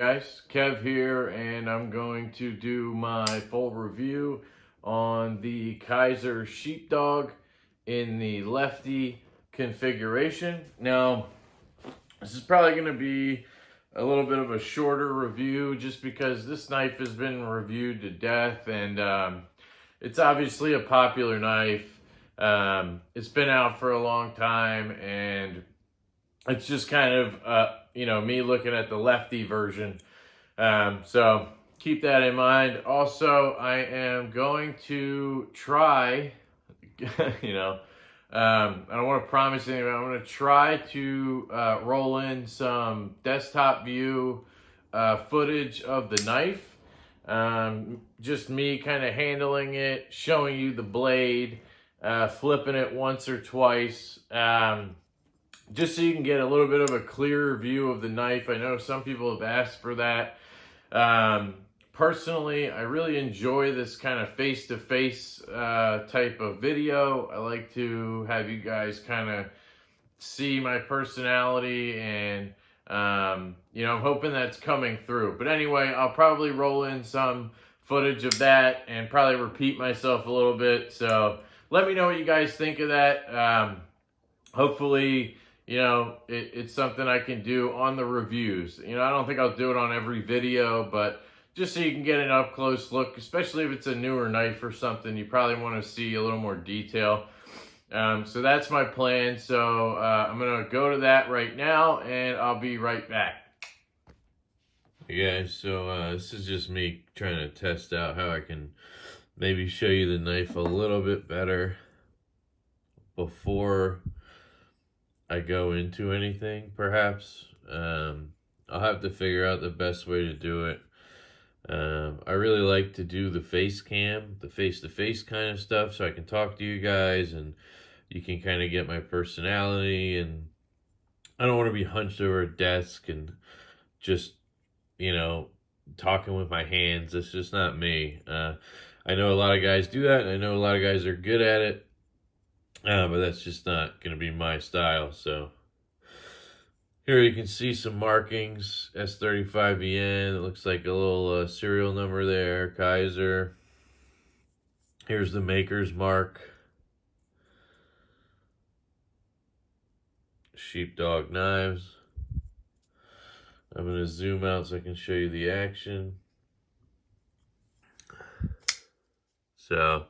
Guys, Kev here, and I'm going to do my full review on the Kizer Sheepdog in the lefty configuration. Now, this is probably going to be a little bit of a shorter review just because this knife has been reviewed to death, and it's obviously a popular knife. It's been out for a long time, and it's just kind of me looking at the lefty version. So keep that in mind. Also, I am going to try, I don't want to promise anything, but I'm going to try to roll in some desktop view footage of the knife. Just me kind of handling it, showing you the blade, flipping it once or twice. Just so you can get a little bit of a clearer view of the knife. I know some people have asked for that. Personally, I really enjoy this kind of face-to-face type of video. I like to have you guys kind of see my personality, and I'm hoping that's coming through. But anyway, I'll probably roll in some footage of that and probably repeat myself a little bit. So let me know what you guys think of that. Hopefully, it's something I can do on the reviews. I don't think I'll do it on every video, but just so you can get an up-close look, especially if it's a newer knife or something, you probably want to see a little more detail. So that's my plan. So I'm going to go to that right now, and I'll be right back. Hey guys, so this is just me trying to test out how I can maybe show you the knife a little bit better before I go into anything, perhaps. I'll have to figure out the best way to do it. I really like to do the Facecam, the face-to-face kind of stuff, so I can talk to you guys and you can kind of get my personality. And I don't want to be hunched over a desk and just, talking with my hands. That's just not me. I know a lot of guys do that, and I know a lot of guys are good at it. But that's just not going to be my style. So here you can see some markings, S35VN. It looks like a little serial number there, Kizer. Here's the maker's mark. Sheepdog knives. I'm going to zoom out so I can show you the action. So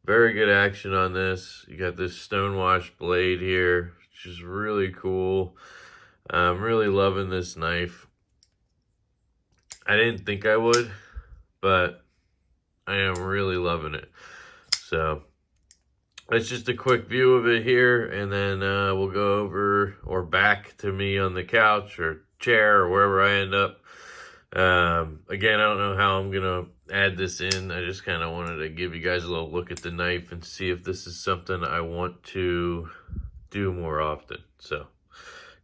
very good action on this. You got this stonewash blade here, which is really cool. I'm really loving this knife. I didn't think I would, but I am really loving it. So it's just a quick view of it here, and then we'll go over or back to me on the couch or chair or wherever I end up. Again, I don't know how I'm gonna add this in. I just kind of wanted to give you guys a little look at the knife and see if this is something I want to do more often. So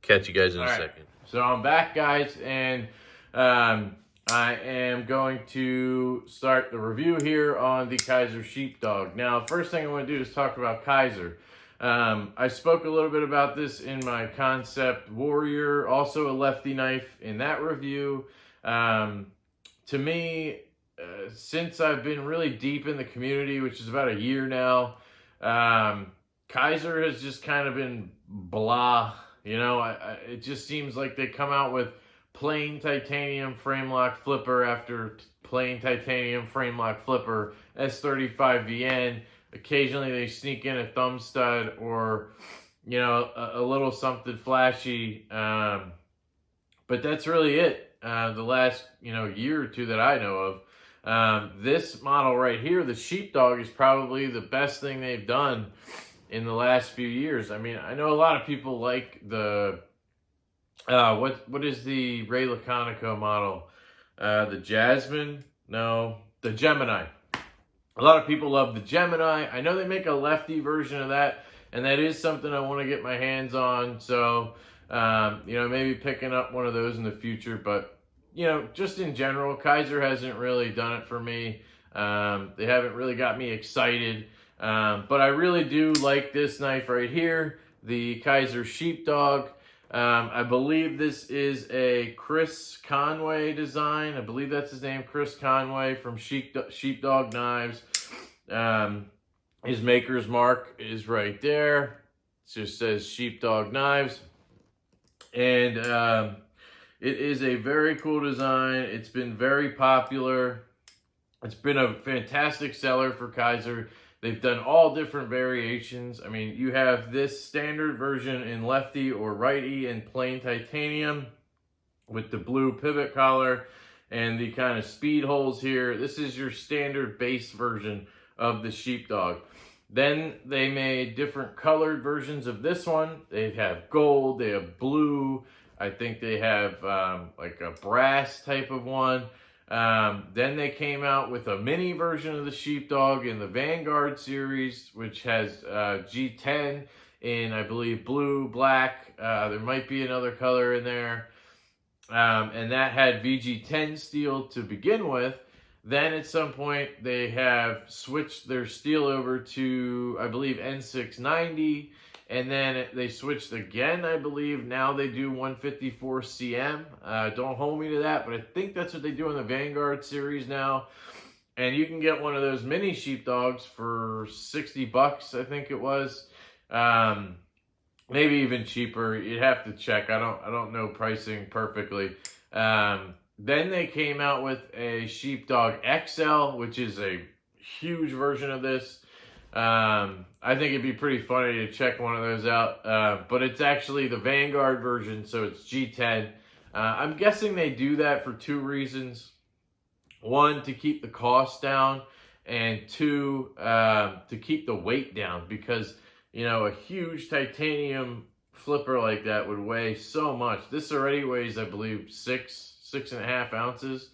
catch you guys in a second. So I'm back, guys, and I am going to start the review here on the Kizer Sheepdog. Now, first thing I want to do is talk about Kizer. I spoke a little bit about this in my Concept Warrior, also a lefty knife, in that review. To me, since I've been really deep in the community, which is about a year now, Kizer has just kind of been blah. It just seems like they come out with plain titanium frame lock flipper after plain titanium frame lock flipper, S35VN. Occasionally they sneak in a thumb stud or, a little something flashy. But that's really it. The last, year or two that I know of. This model right here, the Sheepdog, is probably the best thing they've done in the last few years. I mean, I know a lot of people like the, what is the Ray Laconico model? The Jasmine? No, the Gemini. A lot of people love the Gemini. I know they make a lefty version of that, and that is something I want to get my hands on. So, maybe picking up one of those in the future. But, just in general, Kizer hasn't really done it for me. They haven't really got me excited. But I really do like this knife right here, the Kizer Sheepdog. I believe this is a Chris Conway design. I believe that's his name, Chris Conway from Sheepdog Knives. His maker's mark is right there. It just says Sheepdog Knives. And it is a very cool design. It's been very popular. It's been a fantastic seller for Kizer. They've done all different variations. I mean, you have this standard version in lefty or righty in plain titanium with the blue pivot collar and the kind of speed holes here. This is your standard base version of the Sheepdog. Then they made different colored versions of this one. They have gold, they have blue. I think they have like a brass type of one. Then they came out with a mini version of the Sheepdog in the Vanguard series, which has G10 in, I believe, blue, black. There might be another color in there. And that had VG10 steel to begin with. Then at some point they have switched their steel over to, I believe, N690. And then they switched again, I believe. Now they do 154 CM. Don't hold me to that, but I think that's what they do in the Vanguard series now. And you can get one of those mini Sheepdogs for 60 bucks, I think it was. Maybe even cheaper. You'd have to check. I don't know pricing perfectly. Then they came out with a Sheepdog XL, which is a huge version of this. I think it'd be pretty funny to check one of those out. But it's actually the Vanguard version, so it's G10. I'm guessing they do that for two reasons. One, to keep the cost down, and two, to keep the weight down, because, you know, a huge titanium flipper like that would weigh so much. This already weighs, I believe, 6.5 ounces.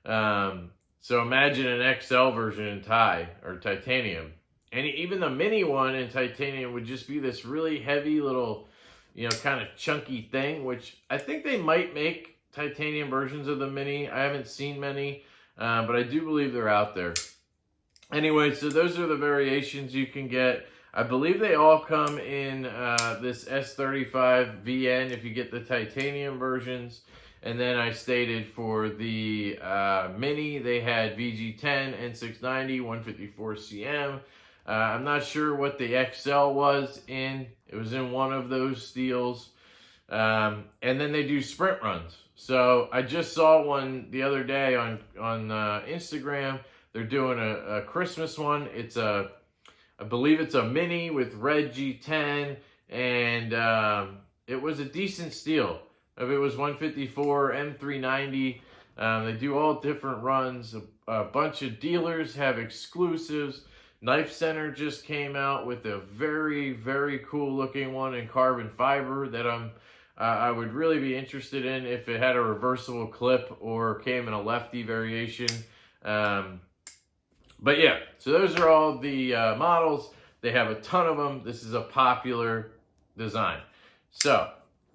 So imagine an XL version in titanium. And even the mini one in titanium would just be this really heavy little, you know, kind of chunky thing, which I think they might make titanium versions of the mini. I haven't seen many, but I do believe they're out there. Anyway, so those are the variations you can get. I believe they all come in this S35 VN if you get the titanium versions. And then I stated for the mini, they had VG10, N690, 154 CM. I'm not sure what the XL was in. It was in one of those steels. And then they do sprint runs. So I just saw one the other day on Instagram. They're doing a Christmas one. It's I believe it's a mini with red G10, and it was a decent steel. If it was 154, M390, they do all different runs. A bunch of dealers have exclusives. Knife Center just came out with a very, very cool looking one in carbon fiber that I would really be interested in if it had a reversible clip or came in a lefty variation. But yeah, so those are all the models. They have a ton of them. This is a popular design. So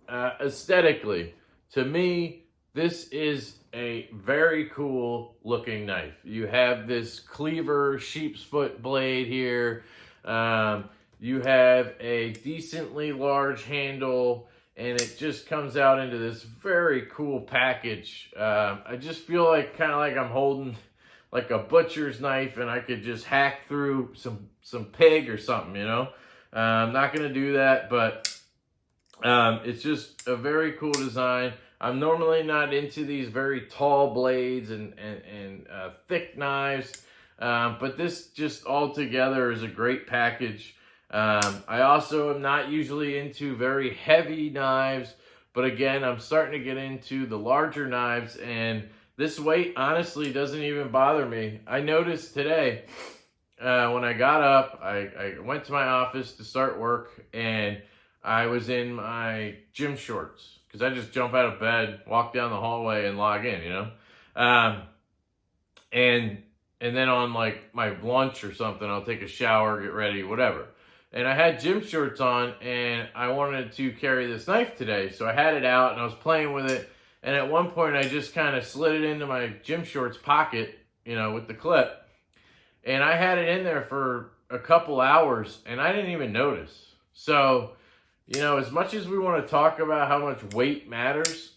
aesthetically, to me, this is a very cool looking knife. You have this cleaver sheep's foot blade here. You have a decently large handle, and it just comes out into this very cool package. I just feel like kind of like I'm holding like a butcher's knife, and I could just hack through some pig or something, you know. I'm not gonna do that, but it's just a very cool design. I'm normally not into these very tall blades and thick knives, but this just all together is a great package. I also am not usually into very heavy knives, but again, I'm starting to get into the larger knives, and this weight honestly doesn't even bother me. I noticed today when I got up, I went to my office to start work, and I was in my gym shorts because I just jump out of bed, walk down the hallway, and log in, you know. And then on like my lunch or something, I'll take a shower, get ready, whatever. And I had gym shorts on, and I wanted to carry this knife today, so I had it out and I was playing with it. And at one point, I just kind of slid it into my gym shorts pocket, you know, with the clip. And I had it in there for a couple hours, and I didn't even notice. So, you know, as much as we want to talk about how much weight matters,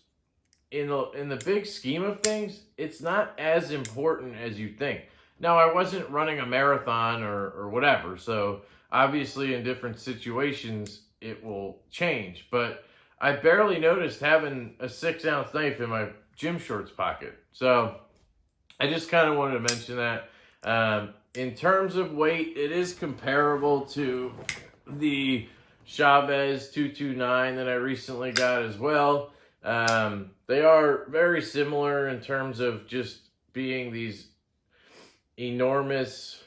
in the big scheme of things, it's not as important as you think. Now, I wasn't running a marathon or whatever, so obviously in different situations it will change. But I barely noticed having a 6-ounce knife in my gym shorts pocket. So I just kind of wanted to mention that. In terms of weight, it is comparable to the Chavez 229 that I recently got as well. They are very similar in terms of just being these enormous,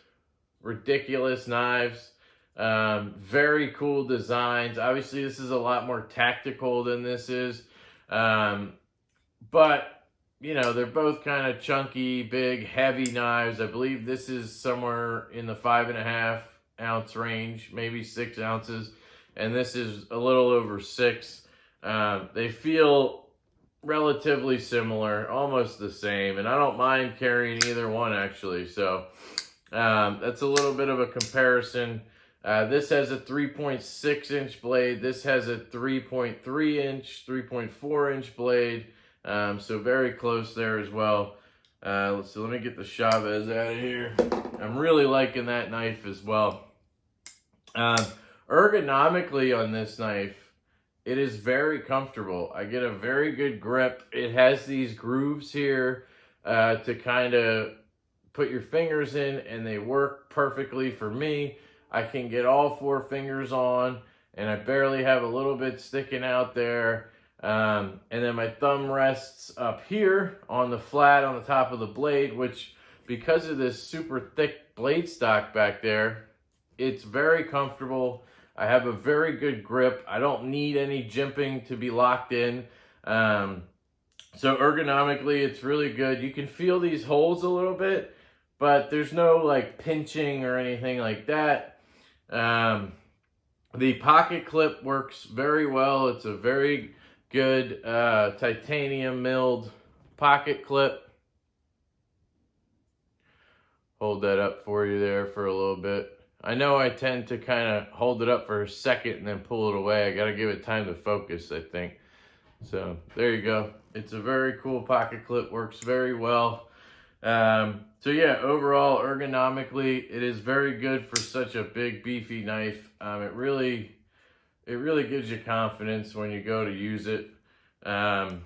ridiculous knives. Very cool designs. Obviously, this is a lot more tactical than this is. But you know, they're both kind of chunky, big, heavy knives. I believe this is somewhere in the 5.5-ounce range, maybe 6 ounces. And this is a little over 6. They feel relatively similar, almost the same. And I don't mind carrying either one, actually. So that's a little bit of a comparison. This has a 3.6-inch blade. This has a 3.3-inch, 3.4-inch blade. So very close there as well. Let me get the Chavez out of here. I'm really liking that knife as well. Ergonomically on this knife, it is very comfortable. I get a very good grip. It has these grooves here to kind of put your fingers in, and they work perfectly for me. I can get all 4 fingers on, and I barely have a little bit sticking out there. And then my thumb rests up here on the flat on the top of the blade, which, because of this super thick blade stock back there, it's very comfortable. I have a very good grip. I don't need any jimping to be locked in. So ergonomically, it's really good. You can feel these holes a little bit, but there's no like pinching or anything like that. The pocket clip works very well. It's a very good titanium milled pocket clip. Hold that up for you there for a little bit. I know I tend to kind of hold it up for a second and then pull it away. I got to give it time to focus, I think. So there you go. It's a very cool pocket clip. Works very well. So yeah, overall, ergonomically, it is very good for such a big, beefy knife. It really gives you confidence when you go to use it. The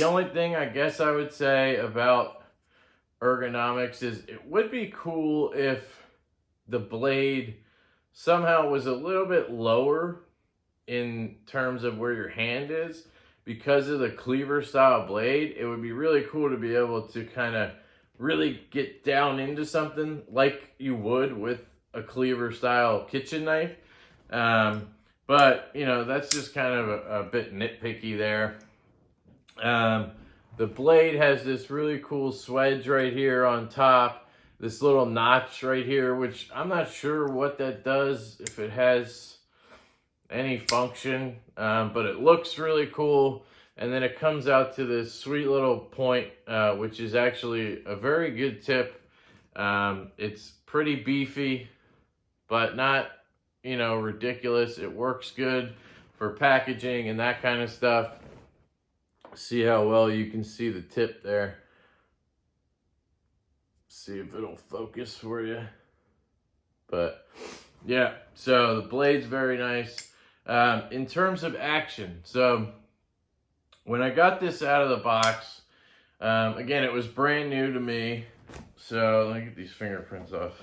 only thing I guess I would say about ergonomics is it would be cool if the blade somehow was a little bit lower in terms of where your hand is. Because of the cleaver style blade, it would be really cool to be able to kind of really get down into something like you would with a cleaver style kitchen knife. But, you know, that's just kind of a bit nitpicky there. The blade has this really cool swedge right here on top. This little notch right here, which I'm not sure what that does, if it has any function, but it looks really cool. And then it comes out to this sweet little point, which is actually a very good tip. It's pretty beefy, but not, you know, ridiculous. It works good for packaging and that kind of stuff. See how well you can see the tip there. See if it'll focus for you. But yeah, so the blade's very nice. In terms of action, so when I got this out of the box, again, it was brand new to me. So let me get these fingerprints off.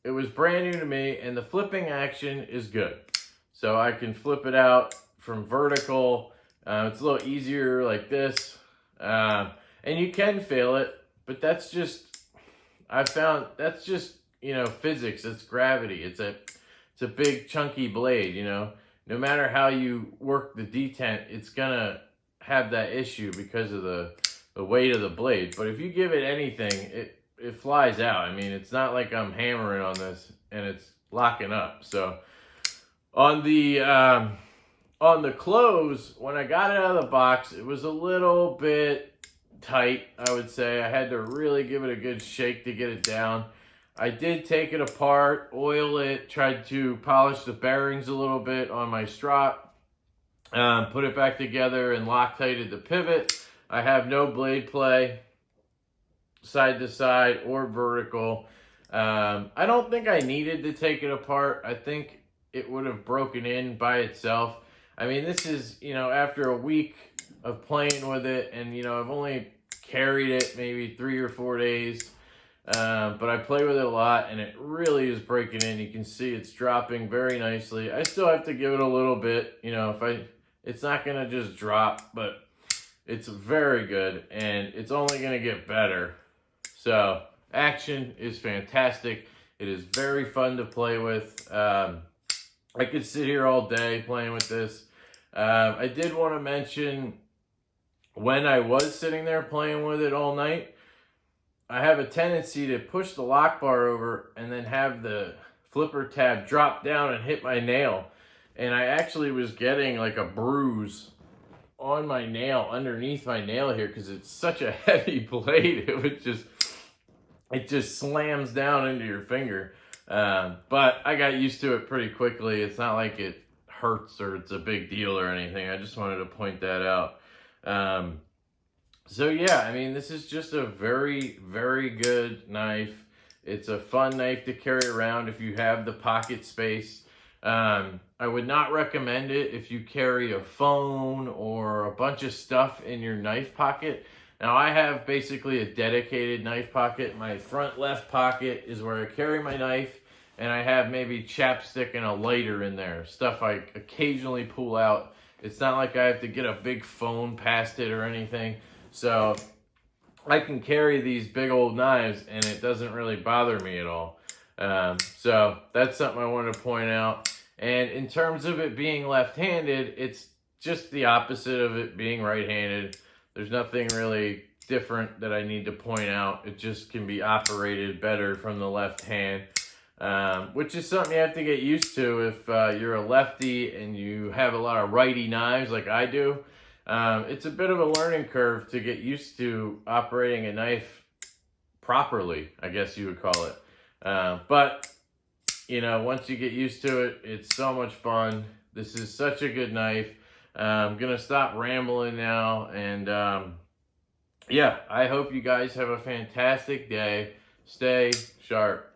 It was brand new to me, and the flipping action is good. So I can flip it out from vertical. It's a little easier like this. And you can fail it, but that's just, I found, that's just, you know, physics. It's gravity. It's a big chunky blade, you know. No matter how you work the detent, it's gonna have that issue because of the weight of the blade. But if you give it anything, it flies out. I mean, it's not like I'm hammering on this and it's locking up. So on the close, when I got it out of the box, it was a little bit tight, I would say. I had to really give it a good shake to get it down. I did take it apart, oil it, tried to polish the bearings a little bit on my strop, put it back together and Loctited the pivot. I have no blade play, side to side or vertical. I don't think I needed to take it apart. I think it would have broken in by itself. I mean, this is, after a week of playing with it, and, I've only carried it maybe 3 or 4 days, but I play with it a lot, and it really is breaking in. You can see it's dropping very nicely. I still have to give it a little bit, it's not going to just drop, but it's very good, and it's only going to get better. So, action is fantastic. It is very fun to play with. I could sit here all day playing with this. I did want to mention, when I was sitting there playing with it all night, I have a tendency to push the lock bar over and then have the flipper tab drop down and hit my nail. And I actually was getting like a bruise on my nail, underneath my nail here, because it's such a heavy blade. It just slams down into your finger. But I got used to it pretty quickly. It's not like it hurts or it's a big deal or anything. I just wanted to point that out. So yeah, I mean, this is just a very, very good knife. It's a fun knife to carry around if you have the pocket space. I would not recommend it if you carry a phone or a bunch of stuff in your knife pocket. Now, I have basically a dedicated knife pocket. My front left pocket is where I carry my knife, and I have maybe chapstick and a lighter in there, stuff I occasionally pull out. It's not like I have to get a big phone past it or anything. So I can carry these big old knives, and it doesn't really bother me at all. So that's something I wanted to point out. And in terms of it being left-handed, it's just the opposite of it being right-handed. There's nothing really different that I need to point out. It just can be operated better from the left hand, which is something you have to get used to if you're a lefty and you have a lot of righty knives like I do. It's a bit of a learning curve to get used to operating a knife properly, I guess you would call it. But once you get used to it, it's so much fun. This is such a good knife. I'm going to stop rambling now. And yeah, I hope you guys have a fantastic day. Stay sharp.